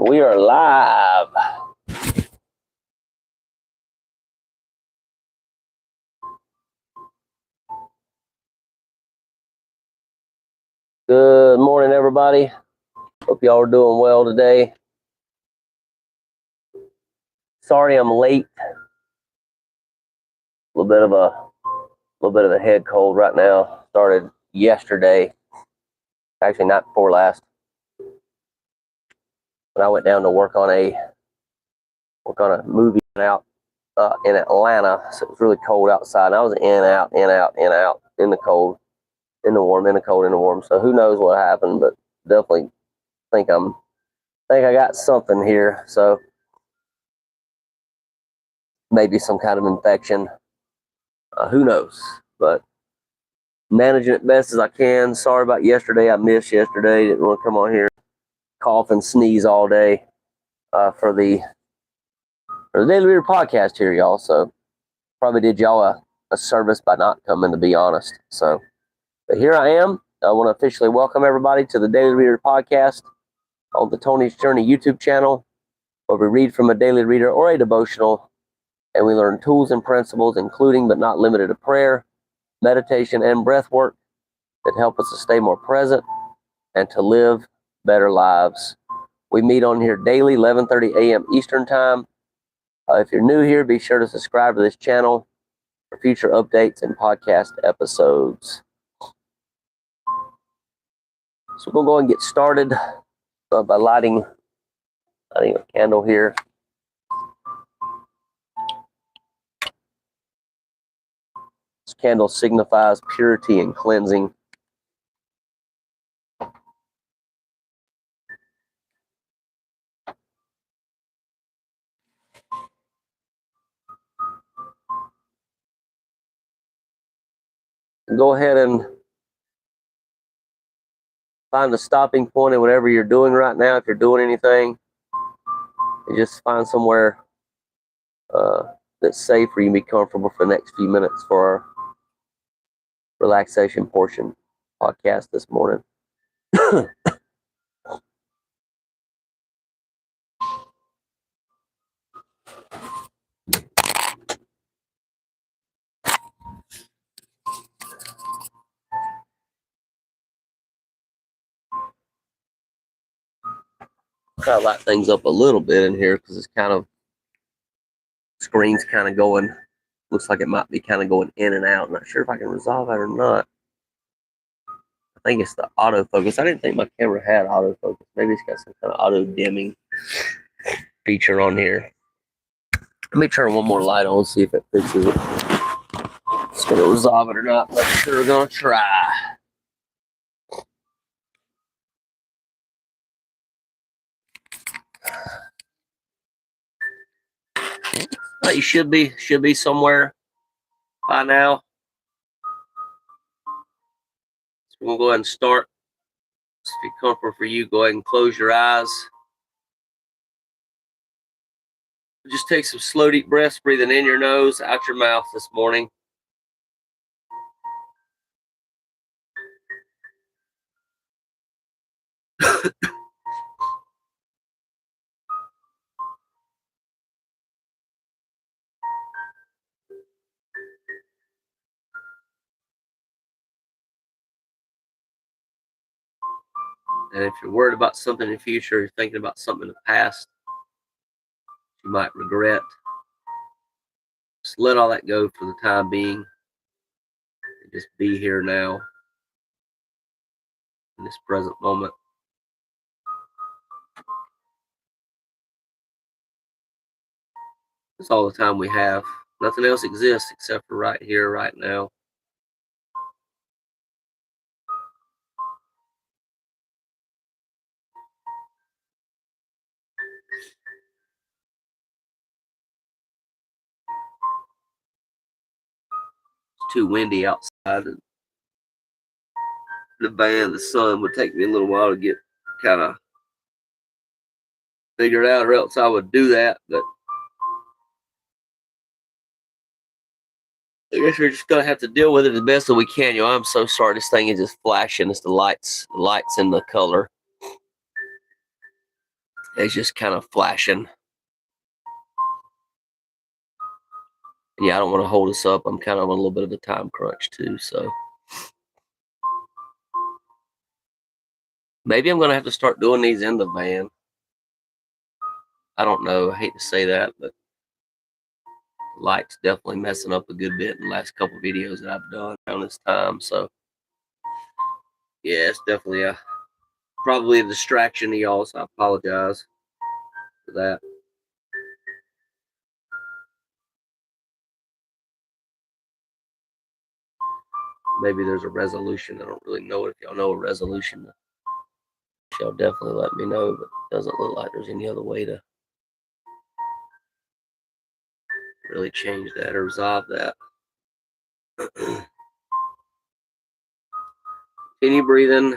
We are live. Good morning, everybody. Hope y'all are doing well today. Sorry I'm late. A little bit of a head cold right now. Started yesterday. Actually, not before last. When I went down to work on a movie out in Atlanta, so it was really cold outside. And I was in, out, in the cold, in the warm, in the cold, in the warm. So who knows what happened, but definitely think I got something here. So maybe some kind of infection. Who knows? But managing it best as I can. Sorry about yesterday. I missed yesterday. Didn't want to come on here, cough and sneeze all day for the Daily Reader podcast here, y'all. So probably did y'all a service by not coming, to be honest. So, but here I am. I want to officially welcome everybody to the Daily Reader podcast on the Tony's Journey YouTube channel, where we read from a daily reader or a devotional, and we learn tools and principles, including but not limited to prayer, meditation, and breath work that help us to stay more present and to live better lives. We meet on here daily, 11:30 a.m. Eastern Time. If you're new here, be sure to subscribe to this channel for future updates and podcast episodes. So we'll go and get started by lighting a candle here. This candle signifies purity and cleansing. Go ahead and find a stopping point in whatever you're doing right now. If you're doing anything, and just find somewhere that's safe where you can be comfortable for the next few minutes for our relaxation portion podcast this morning. Try to light things up a little bit in here because it's kind of, screen's kind of going, looks like it might be kind of going in and out. I'm not sure if I can resolve that or not. I think it's the autofocus. I didn't think my camera had autofocus. Maybe it's got some kind of auto dimming feature on here. Let me turn one more light on, see if it fixes it. It's going to resolve it or not, but I'm sure we're going to try. You should be somewhere by now. So we'll go ahead and start. If it's comfortable for you, go ahead and close your eyes. Just take some slow, deep breaths, breathing in your nose, out your mouth this morning. And if you're worried about something in the future, you're thinking about something in the past you might regret, just let all that go for the time being. And just be here now in this present moment. That's all the time we have. Nothing else exists except for right here, right now. It's too windy outside. And the sun would take me a little while to get kind of figured out, or else I would do that. But I guess we're just gonna have to deal with it as best as we can. I'm so sorry. This thing is just flashing. It's the lights in the color. It's just kind of flashing. Yeah, I don't want to hold us up. I'm kind of on a little bit of a time crunch too, so maybe I'm gonna have to start doing these in the van. I don't know. I hate to say that, but the light's definitely messing up a good bit in the last couple videos that I've done around this time. So yeah, it's definitely probably a distraction to y'all. So I apologize for that. Maybe there's a resolution. I don't really know if y'all know a resolution. Y'all definitely let me know, but it doesn't look like there's any other way to really change that or resolve that. Continue breathing.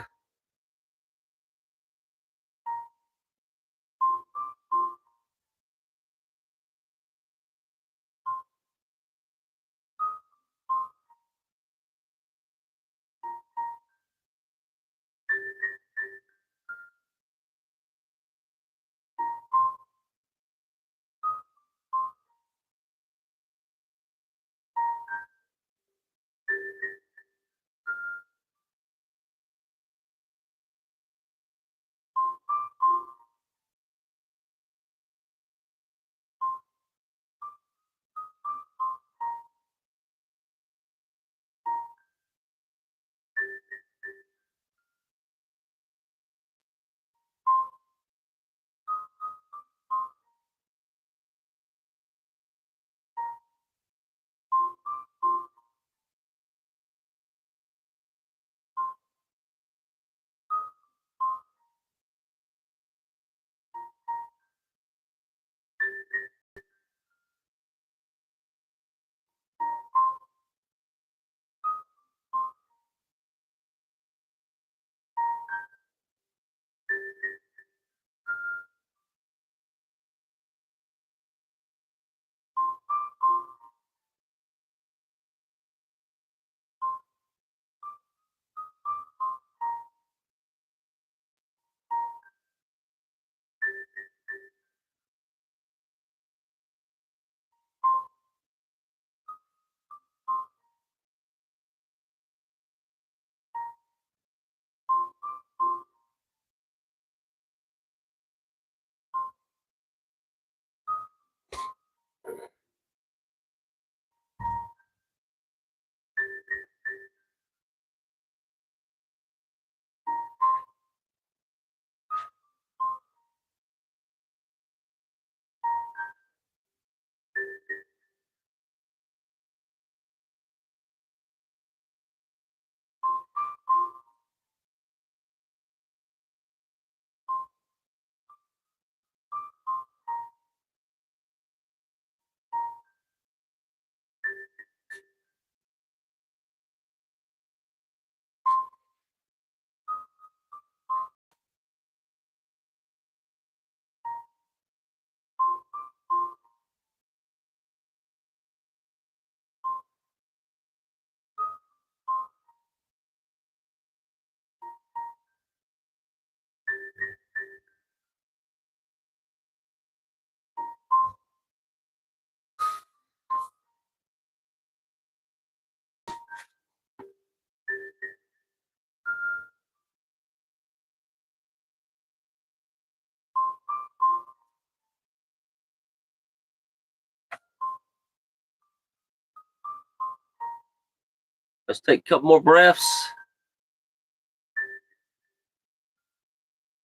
Let's take a couple more breaths.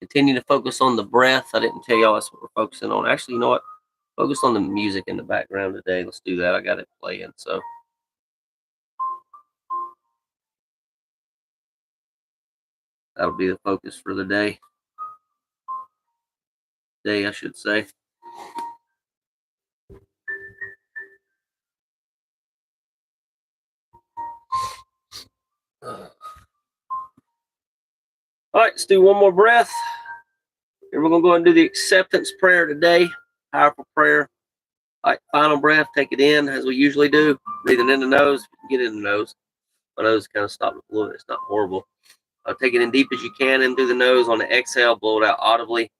Continue to focus on the breath. I didn't tell y'all that's what we're focusing on. Actually, you know what? Focus on the music in the background today. Let's do that. I got it playing. So that'll be the focus for the day. I should say. All right, let's do one more breath. And we're going to go ahead and do the acceptance prayer today. Powerful prayer. All right, final breath. Take it in as we usually do. Breathing in the nose. Get in the nose. My nose kind of stopped a little bit. It's not horrible. Take it in deep as you can in through the nose. On the exhale, blow it out audibly.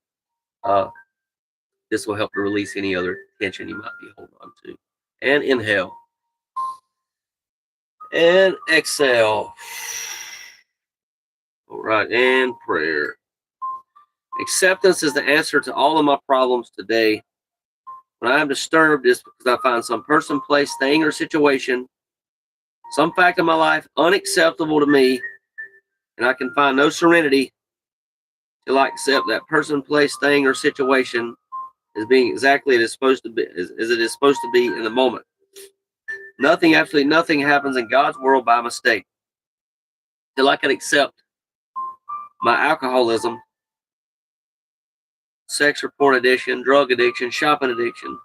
This will help to release any other tension you might be holding on to. And inhale. And exhale. All right, and prayer. Acceptance is the answer to all of my problems today. When I am disturbed, it's because I find some person, place, thing, or situation, some fact in my life unacceptable to me, and I can find no serenity till I accept that person, place, thing, or situation as being exactly as it is supposed to be, as it is supposed to be in the moment. Nothing, absolutely nothing happens in God's world by mistake. Till I can accept my alcoholism, sex or porn addiction, drug addiction, shopping addiction,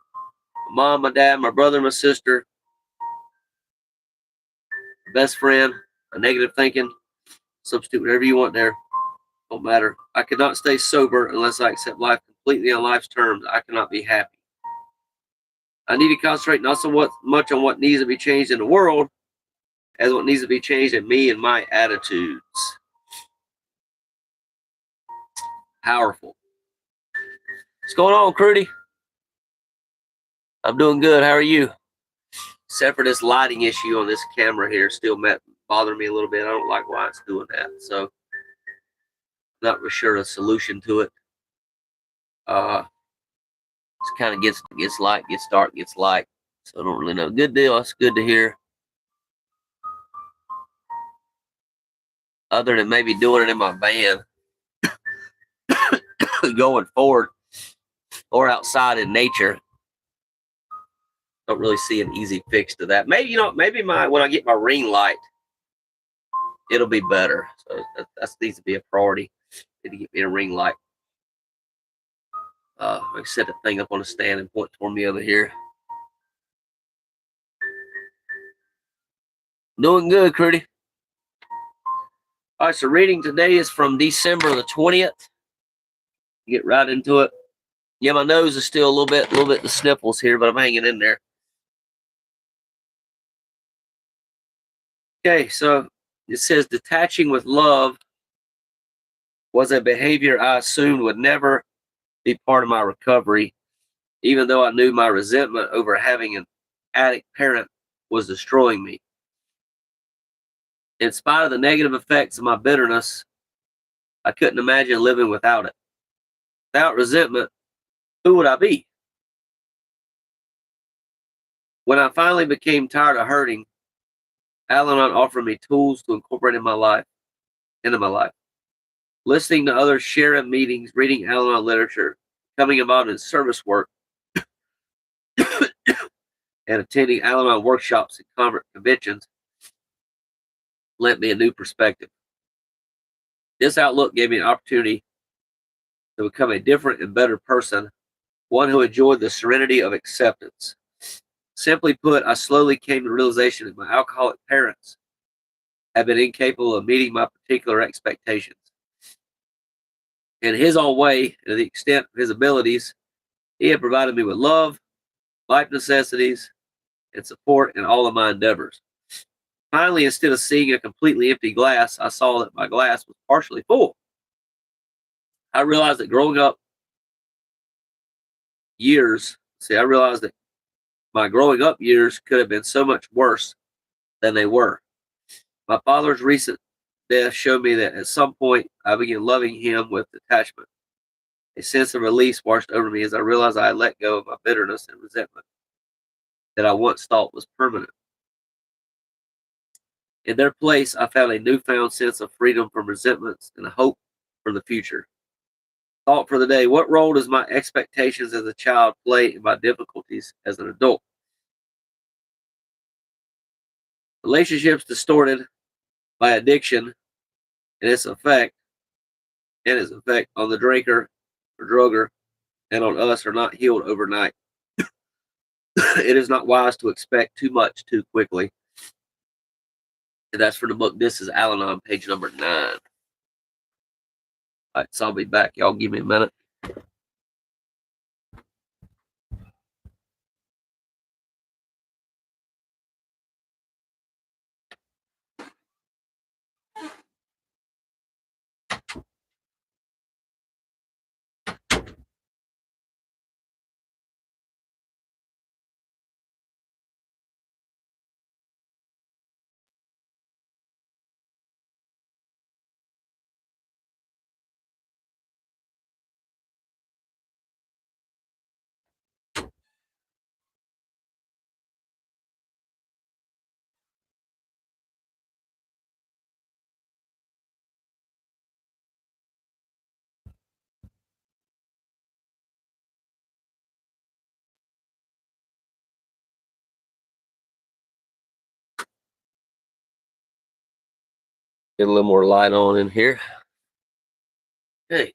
my mom, my dad, my brother, my sister, my best friend, my negative thinking, substitute whatever you want there. Don't matter. I could not stay sober unless I accept life completely on life's terms. I cannot be happy. I need to concentrate not so much on what needs to be changed in the world as what needs to be changed in me and my attitudes. Powerful. What's going on, Crudy? I'm doing good. How are you? Except for this lighting issue on this camera here, still bothering me a little bit. I don't like why it's doing that. So, not really sure the solution to it. It kind of gets light, gets dark, gets light. So I don't really know. Good deal. That's good to hear. Other than maybe doing it in my van, going forward, or outside in nature, don't really see an easy fix to that. Maybe maybe when I get my ring light, it'll be better. So that needs to be a priority. Need to get me a ring light. I set the thing up on a stand and point toward me over here. Doing good, Crudy. All right, so reading today is from December the 20th. Get right into it. Yeah, my nose is still a little bit the sniffles here, but I'm hanging in there. Okay, so it says detaching with love was a behavior I assumed would never be part of my recovery, even though I knew my resentment over having an addict parent was destroying me. In spite of the negative effects of my bitterness, I couldn't imagine living without it. Without resentment, who would I be? When I finally became tired of hurting, Al-Anon offered me tools to incorporate into my life. Listening to others share in meetings, reading Al-Anon literature, becoming involved in service work, and attending Al-Anon workshops and conventions lent me a new perspective. This outlook gave me an opportunity to become a different and better person, one who enjoyed the serenity of acceptance. Simply put, I slowly came to the realization that my alcoholic parents had been incapable of meeting my particular expectations. In his own way, and to the extent of his abilities, he had provided me with love, life necessities, and support in all of my endeavors. Finally, instead of seeing a completely empty glass, I saw that my glass was partially full. I realized that I realized that my growing up years could have been so much worse than they were. My father's recent death showed me that at some point I began loving him with detachment. A sense of release washed over me as I realized I had let go of my bitterness and resentment that I once thought was permanent. In their place, I found a newfound sense of freedom from resentments and hope for the future. Thought for the day: what role does my expectations as a child play in my difficulties as an adult? Relationships distorted by addiction and its effect on the drinker or drugger and on us are not healed overnight. It is not wise to expect too much too quickly. And that's for the book. This is Al-Anon, page number 9. All right, so I'll be back. Y'all give me a minute. Get a little more light on in here. Okay.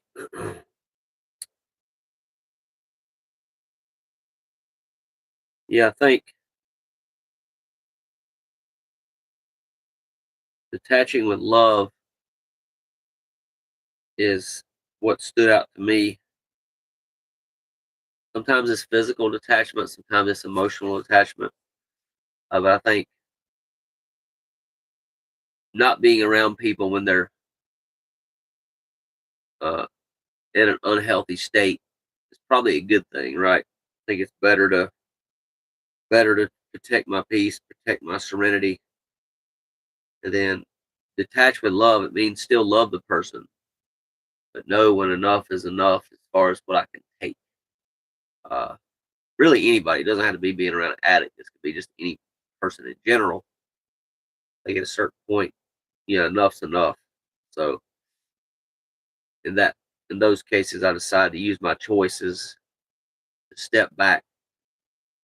Yeah, I think detaching with love is what stood out to me. Sometimes it's physical detachment, sometimes it's emotional attachment. But I think not being around people when they're uh, in an unhealthy state is probably a good thing, right? I think it's better to protect my peace, protect my serenity, and then detach with love. It means still love the person, but know when enough is enough as far as what I can take. Uh, Really, anybody. It doesn't have to be being around an addict. This could be just any person in general. Like at a certain point, yeah, enough's enough. So in that in those cases, I decide to use my choices to step back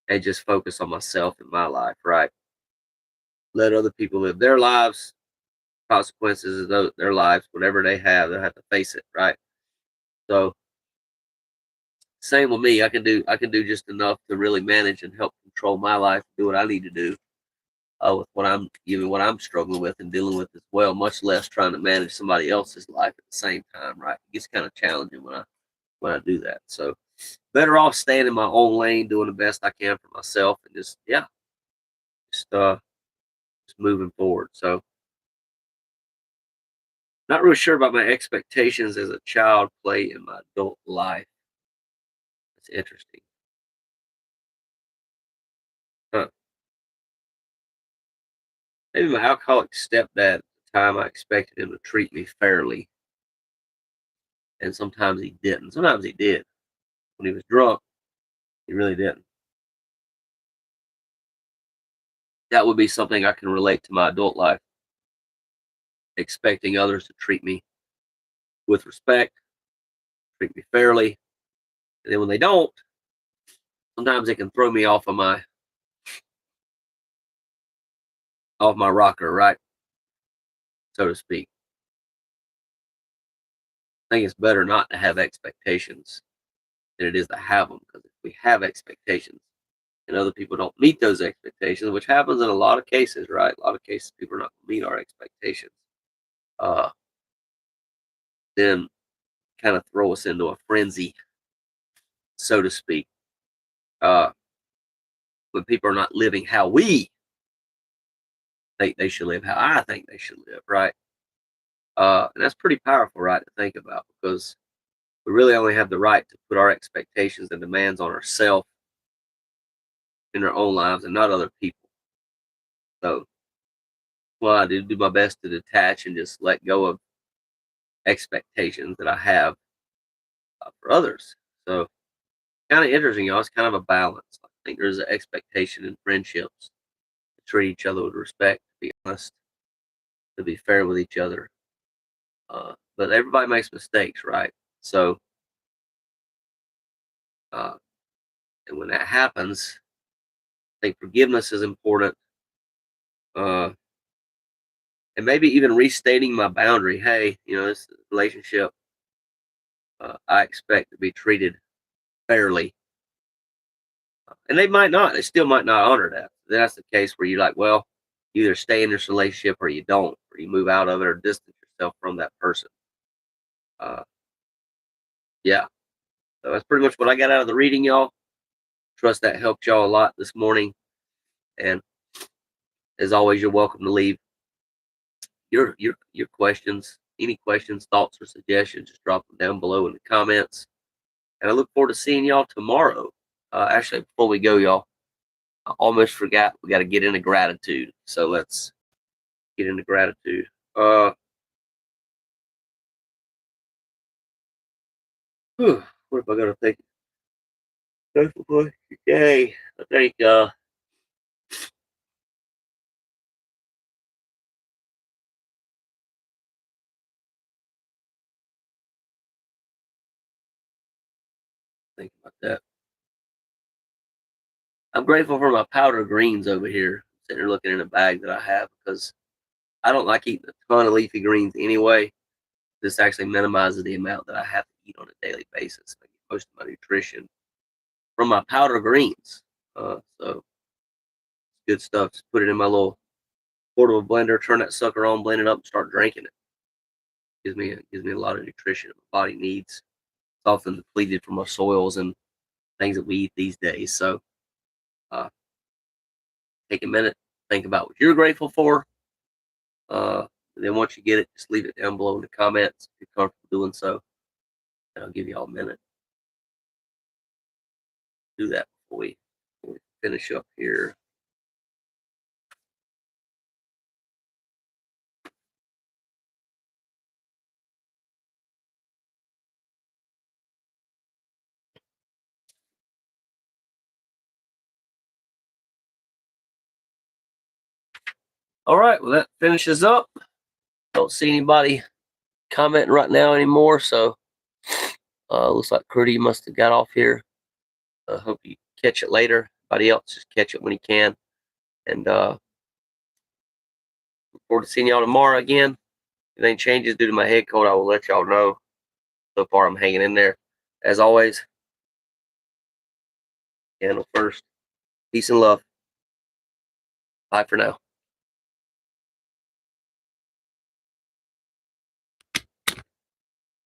and just focus on myself and my life. Right, let other people live their lives. Consequences of their lives, whatever they have, they'll have to face it. Right. So same with me. I can do just enough to really manage and help control my life, do what I need to do with what I'm even what I'm struggling with and dealing with as well. Much less trying to manage somebody else's life at the same time. Right, it gets kind of challenging when I do that. So better off staying in my own lane, doing the best I can for myself, and just just moving forward. So not really sure about my expectations as a child play in my adult life. It's interesting. Huh. Maybe my alcoholic stepdad at the time I expected him to treat me fairly, and sometimes he didn't. Sometimes he did. When he was drunk, he really didn't. That would be something I can relate to my adult life, expecting others to treat me with respect, treat me fairly, and then when they don't, sometimes it can throw me off my rocker, right, so to speak. I think it's better not to have expectations than it is to have them, because if we have expectations and other people don't meet those expectations, which happens in a lot of cases, right? A lot of cases, people are not going to meet our expectations. Uh, then kind of throw us into a frenzy, so to speak. Uh, when people are not living how we think they should live, how I think they should live, right? And that's pretty powerful, right, to think about, because we really only have the right to put our expectations and demands on ourselves in our own lives and not other people. So, well, I do my best to detach and just let go of expectations that I have for others. So, kind of interesting, y'all. It's kind of a balance. I think there's an expectation in friendships to treat each other with respect, to be honest, to be fair with each other. But everybody makes mistakes, right? So, uh, and when that happens, I think forgiveness is important. Uh, and maybe even restating my boundary. Hey, this relationship, I expect to be treated fairly. And they might not. They still might not honor that. Then that's the case where you're like, well, you either stay in this relationship or you don't, or you move out of it or distance yourself from that person. Uh, yeah. So that's pretty much what I got out of the reading, y'all. Trust that helped y'all a lot this morning. And as always, you're welcome to leave your questions, any questions, thoughts, or suggestions. Just drop them down below in the comments. And I look forward to seeing y'all tomorrow. Actually, before we go, y'all, I almost forgot we got to get into gratitude. So let's get into gratitude. Uh, what if I got to think? Thankful for today. I think think about that. I'm grateful for my powder greens over here. Sitting here looking in a bag that I have because I don't like eating a ton of leafy greens anyway. This actually minimizes the amount that I have to eat on a daily basis. I get most of my nutrition from my powder greens. So good stuff. Just put it in my little portable blender, turn that sucker on, blend it up, and start drinking it. Gives me a lot of nutrition my body needs. It's often depleted from our soils and things that we eat these days. So uh, take a minute, think about what you're grateful for. Then once you get it, just leave it down below in the comments if you're comfortable doing so. And I'll give you all a minute to do that before we finish up here. All right, well, that finishes up. Don't see anybody commenting right now anymore, so looks like Curdy must have got off here. Hope you catch it later. Everybody else, just catch it when you can. And look forward to seeing y'all tomorrow again. If anything changes due to my head cold, I will let y'all know. So far, I'm hanging in there. As always, candle first. Peace and love. Bye for now.